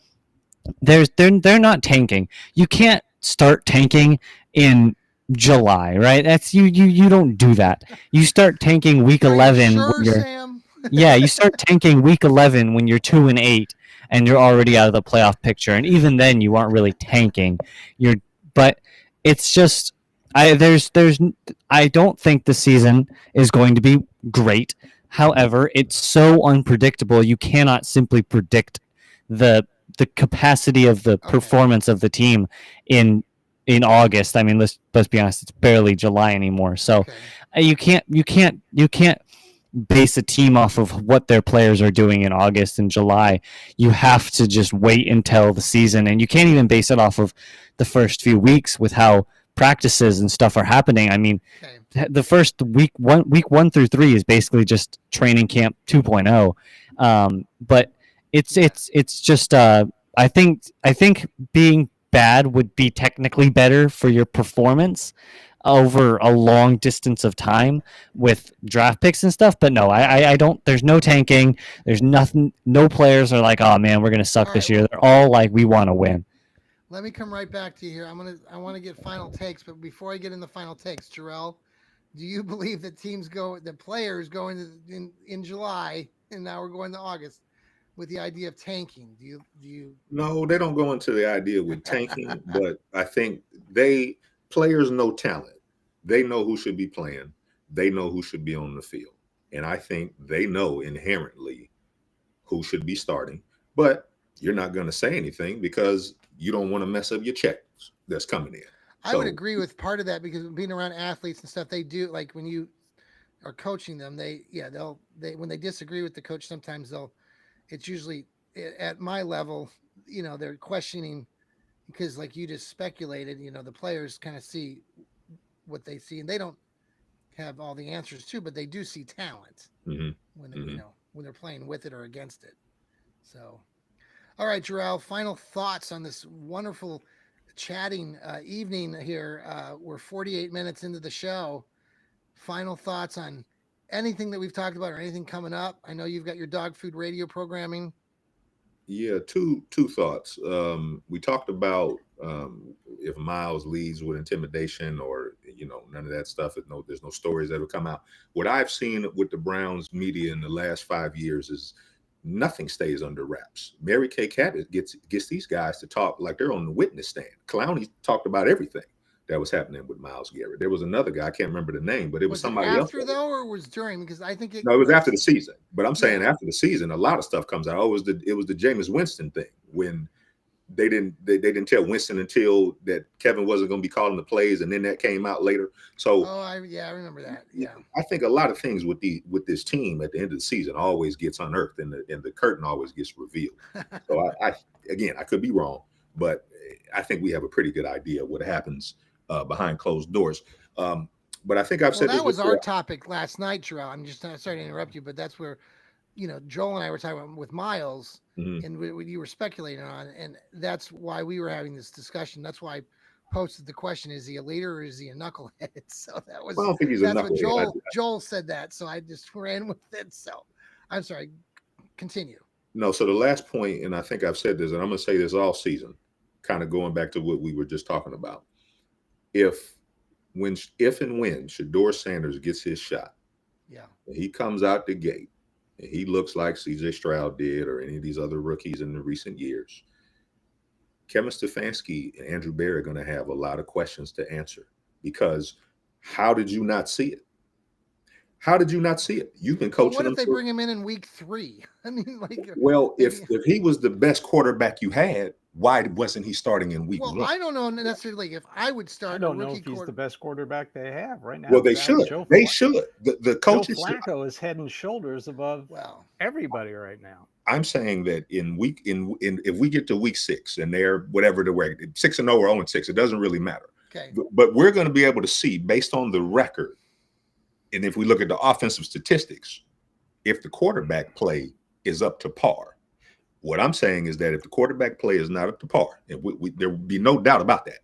they're not tanking. You can't start tanking in July, right? That's you don't do that. You start tanking week 11. Sam? Yeah, you start tanking week 11 when you're 2-8 and you're already out of the playoff picture. And even then you aren't really tanking. But it's just I don't think the season is going to be great. However, it's so unpredictable. You cannot simply predict the capacity of the performance of the team in August. I mean, let's be honest, it's barely July anymore. So you can't base a team off of what their players are doing in August and July. You have to just wait until the season, and you can't even base it off of the first few weeks with how practices and stuff are happening. I mean, the first week 1 through 3 is basically just training camp 2.0. But it's just I think being bad would be technically better for your performance over a long distance of time with draft picks and stuff. But no, I don't. There's no tanking. There's nothing. No players are like, "Oh man, we're gonna suck this year." They're all like, "We want to win." Let me come right back to you here. I want to get final takes, but before I get in the final takes, Jarrell, do you believe that players go in July, and now we're going to August with the idea of tanking? Do you? No, they don't go into the idea with tanking, but I think players know talent. They know who should be playing. They know who should be on the field. And I think they know inherently who should be starting, but you're not going to say anything because you don't want to mess up your checks that's coming in. I would agree with part of that because being around athletes and stuff, they do, like when you are coaching them, they'll when they disagree with the coach, sometimes it's usually at my level, they're questioning because like you just speculated, the players kind of see what they see and they don't have all the answers too, but they do see talent when when they're playing with it or against it. So, all right, Jarrell, final thoughts on this wonderful chatting evening here. We're 48 minutes into the show. Final thoughts on anything that we've talked about or anything coming up? I know you've got your dog food radio programming. Yeah, two thoughts. We talked about if Miles leads with intimidation or none of that stuff. There's no stories that will come out. What I've seen with the Browns media in the last 5 years is nothing stays under wraps. Mary Kay Cabot gets these guys to talk like they're on the witness stand. Clowney talked about everything that was happening with Myles Garrett. There was another guy, I can't remember the name, but it was somebody else. After though, or was during? Because I think it was after the season. But I'm saying after the season, a lot of stuff comes out. Oh, it was the Jameis Winston thing when they didn't tell Winston until that Kevin wasn't going to be calling the plays, and then that came out later. So I remember that. Yeah, I think a lot of things with this team at the end of the season always gets unearthed, and the curtain always gets revealed. So I could be wrong, but I think we have a pretty good idea what happens behind closed doors. But I think I've said that this was before. our topic last night, Terrell. I'm just sorry to interrupt you, but that's where, Joel and I were talking about with Miles, and what you were speculating on, and that's why we were having this discussion. That's why I posted the question: is he a leader or is he a knucklehead? So that was I don't think he's a that's what knucklehead. Joel said that, so I just ran with it. So I'm sorry. Continue. No, so the last point, and I think I've said this, and I'm going to say this all season, kind of going back to what we were just talking about. If and when Shedeur Sanders gets his shot, and he comes out the gate, and he looks like C.J. Stroud did, or any of these other rookies in the recent years, Kevin Stefanski and Andrew Berry are going to have a lot of questions to answer, because how did you not see it? How did you not see it? You've been coaching. What if they bring him in week 3? I mean, well, if he was the best quarterback you had, why wasn't he starting in week 1? Well, I don't know necessarily if I would start. I don't know if he's the best quarterback they have right now. Well, they should. They should. The coaches. Joe Flacco is head and shoulders above everybody right now. I'm saying that if we get to week 6 and they're whatever the way 6-0 or 0-6, it doesn't really matter. Okay. But we're going to be able to see based on the record. And if we look at the offensive statistics, if the quarterback play is up to par, what I'm saying is that if the quarterback play is not up to par, and there would be no doubt about that,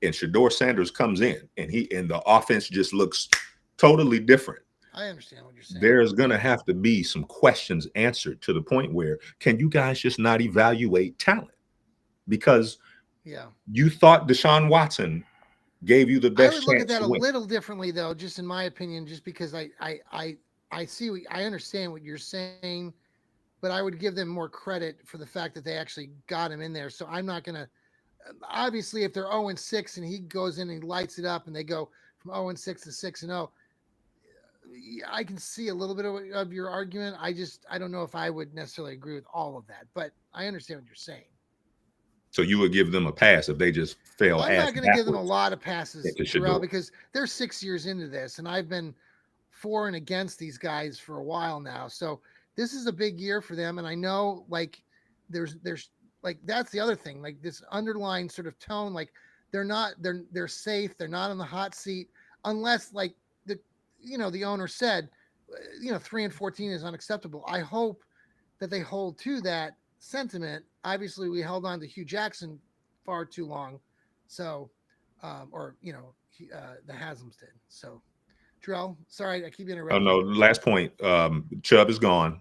and Shedeur Sanders comes in and the offense just looks totally different. I understand what you're saying. There's going to have to be some questions answered to the point where, can you guys just not evaluate talent? Because you thought Deshaun Watson gave you the best. I would look at that a little differently, though, just in my opinion, just because I understand what you're saying, but I would give them more credit for the fact that they actually got him in there. So I'm not gonna. Obviously, if they're 0-6 and he goes in and he lights it up, and they go from 0-6 to 6-0, I can see a little bit of your argument. I don't know if I would necessarily agree with all of that, but I understand what you're saying. So you would give them a pass if they just fail. I'm not going to give them a lot of passes, Terrell, because they're 6 years into this, and I've been for and against these guys for a while now. So this is a big year for them, and I know there's that's the other thing, like this underlying sort of tone, like they're safe, they're not on the hot seat unless the owner said, 3-14 is unacceptable. I hope that they hold to that sentiment. Obviously, we held on to Hugh Jackson far too long, so the Haslam's did. So, Terrell, sorry, I keep interrupting. Oh no, last point. Chubb is gone.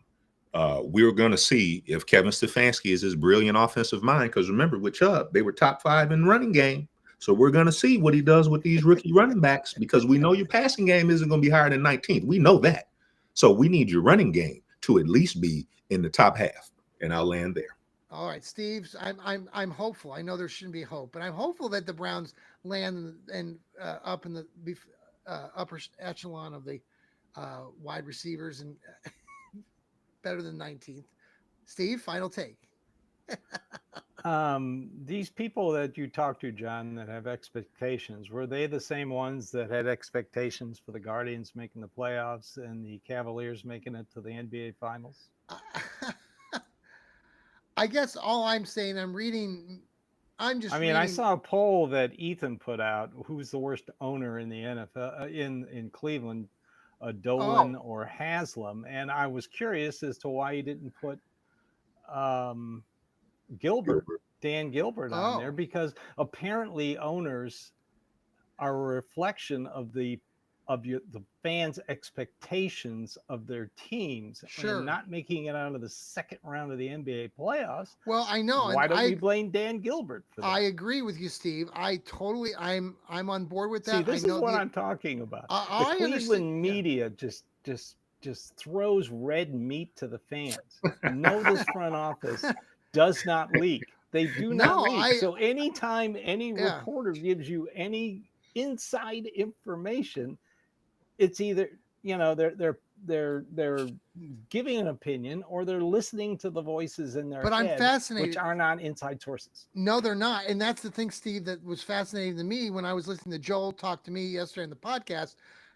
We're going to see if Kevin Stefanski is his brilliant offensive mind, because remember, with Chubb, they were top 5 in running game. So we're going to see what he does with these rookie running backs, because we know your passing game isn't going to be higher than 19th. We know that. So we need your running game to at least be in the top half. And I'll land there. All right, Steve. I'm hopeful. I know there shouldn't be hope, but I'm hopeful that the Browns land and up in the upper echelon of the wide receivers and better than 19th. Steve, final take. These people that you talk to, John, that have expectations, were they the same ones that had expectations for the Guardians making the playoffs and the Cavaliers making it to the NBA Finals? I guess all I'm saying, I saw a poll that Ethan put out. Who's the worst owner in the NFL in Cleveland, Dolan or Haslam? And I was curious as to why he didn't put Dan Gilbert on there, because apparently owners are a reflection of the fans' expectations of their teams. Sure. And not making it out of the second round of the NBA playoffs. Well, I know. Why don't we blame Dan Gilbert for that? I agree with you, Steve. I'm on board with that. See, this is what I'm talking about. The Cleveland media just throws red meat to the fans. No, this front office does not leak. They do not leak. So anytime any reporter gives you any inside information, it's either they're giving an opinion or they're listening to the voices in their head, I'm fascinated, which are not inside sources. No, they're not. And that's the thing, Steve, that was fascinating to me when I was listening to Joel talk to me yesterday in the podcast,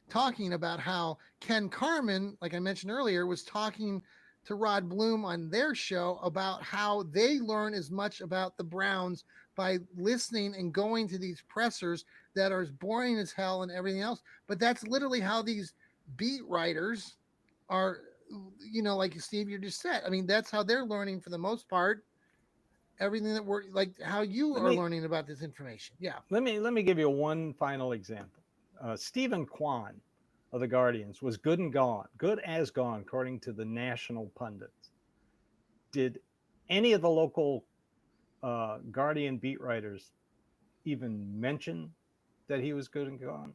talking about how Ken Carman, like I mentioned earlier, was talking to Rod Bloom on their show about how they learn as much about the Browns by listening and going to these pressers that are as boring as hell and everything else. But that's literally how these beat writers are, like Steve, you just said. I mean, that's how they're learning for the most part. Everything that we're like, how you are learning about this information. Yeah. Let me give you one final example. Stephen Kwan of the Guardians was good as gone, according to the national pundits. Did any of the local Guardian beat writers even mention that he was good and gone?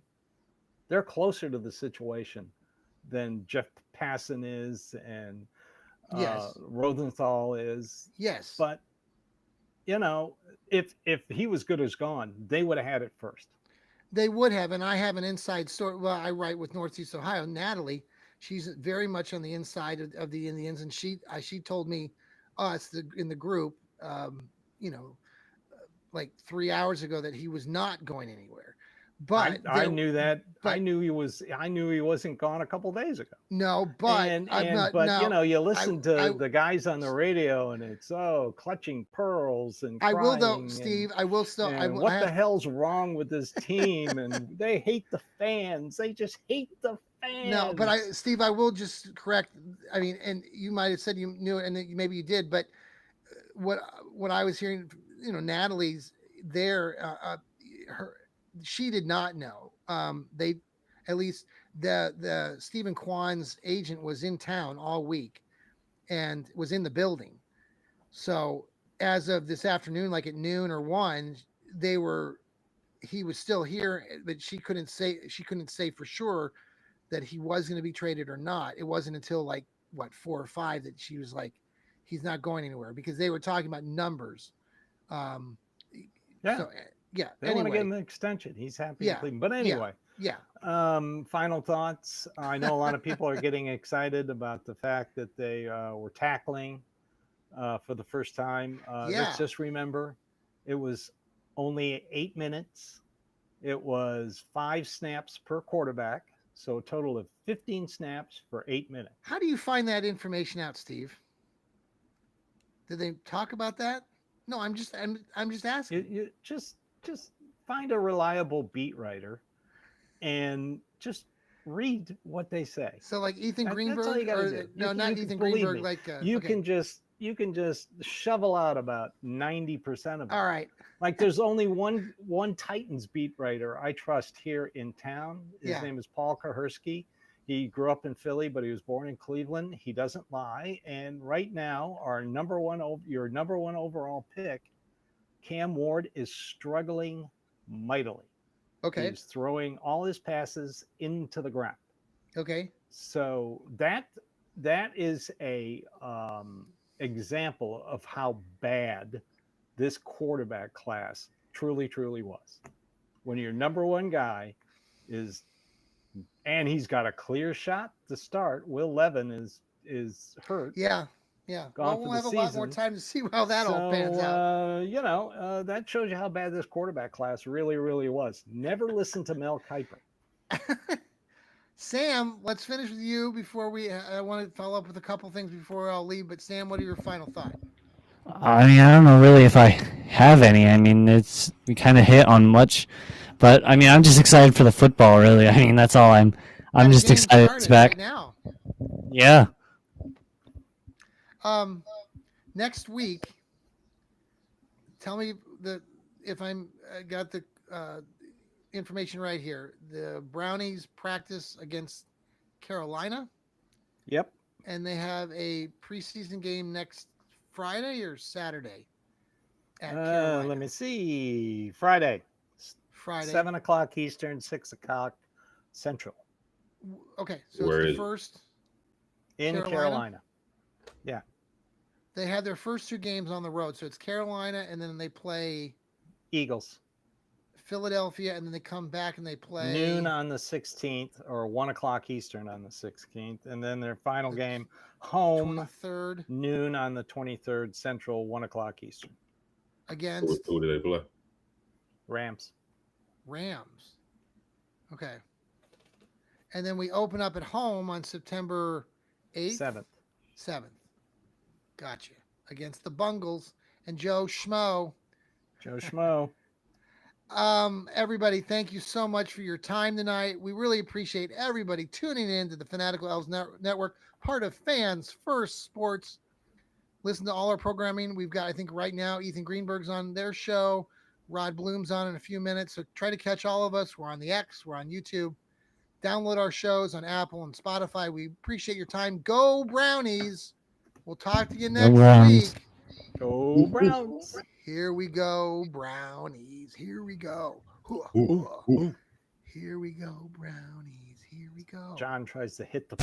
They're closer to the situation than Jeff Passan is and Rosenthal is. Yes. But, if he was good as gone, they would have had it first. They would have. And I have an inside story. Well, I write with Northeast Ohio. Natalie, she's very much on the inside of the Indians. And she told me, in the group, like 3 hours ago, that he was not going anywhere. But I knew that. But I knew he wasn't gone a couple days ago. No, but you listen to the guys on the radio, and it's clutching pearls and I will though, Steve. I will still. What the hell's wrong with this team? And they hate the fans. They just hate the fans. No, but Steve, I will just correct. I mean, and you might have said you knew it, and maybe you did, but what I was hearing, Natalie's there, she did not know. They, at least the Stephen Kwan's agent was in town all week and was in the building. So as of this afternoon, like at noon or 1, he was still here, but she couldn't say for sure that he was going to be traded or not. It wasn't until 4 or 5 that she was like, he's not going anywhere, because they were talking about numbers. Yeah. So, yeah. They want to give him an extension. He's happy in Cleveland. But anyway. Yeah. Final thoughts. I know a lot of people are getting excited about the fact that they were tackling for the first time. Let's just remember, it was only 8 minutes. It was 5 snaps per quarterback. So a total of 15 snaps for 8 minutes. How do you find that information out, Steve? Did they talk about that? No, I'm just asking. You just find a reliable beat writer and just read what they say. So like Ethan Greenberg, that's all you gotta do. No, not Ethan Greenberg. You can just shovel out about 90% of it. All right. Like there's only one Titans beat writer I trust here in town. His name is Paul Kahersky. He grew up in Philly, but he was born in Cleveland. He doesn't lie. And right now, your number one overall pick, Cam Ward, is struggling mightily. Okay. He's throwing all his passes into the ground. Okay. So that is a example of how bad this quarterback class truly was. When your number one guy is, and he's got a clear shot to start. Will Levin is hurt. Yeah. Gone we'll for have the a lot season. more time to see how that all pans out. That shows you how bad this quarterback class really was. Never listen to Mel Kiper. Sam, let's finish with you before I want to follow up with a couple things before I'll leave. But Sam, what are your final thoughts? I mean, I don't know really if I have any. I mean, we kind of hit on much, but I mean, I'm just excited for the football. Really, I mean, that's all. I'm just excited it's back right now. Yeah. Next week, tell me if I'm got the information right here. The Brownies practice against Carolina. Yep. And they have a preseason game next Friday or Saturday at Carolina. Let me see. Friday. 7:00 Eastern, 6:00 Central. Okay, so it's the first in Carolina. Yeah. They have their first 2 games on the road. So it's Carolina, and then they play Eagles. Philadelphia, and then they come back and they play noon on the 16th or 1:00 Eastern on the 16th, and then their final game home 23rd, noon on the 23rd Central, 1:00 Eastern. Against who do they play? Rams. Okay. And then we open up at home on September 8th. 7th. Gotcha. Against the Bungles and Joe Schmo, Joe Schmo. Everybody, thank you so much for your time tonight. We really appreciate everybody tuning in to the Fanatical Elves Network, part of Fans First Sports. Listen to all our programming. We've got, I think right now, Ethan Greenberg's on their show. Rod Bloom's on in a few minutes. So try to catch all of us. We're on the X. We're on YouTube. Download our shows on Apple and Spotify. We appreciate your time. Go Brownies. We'll talk to you next week. Go Browns. Here we go, Brownies. Here we go. Ooh. Here we go, Brownies. Here we go. John tries to hit the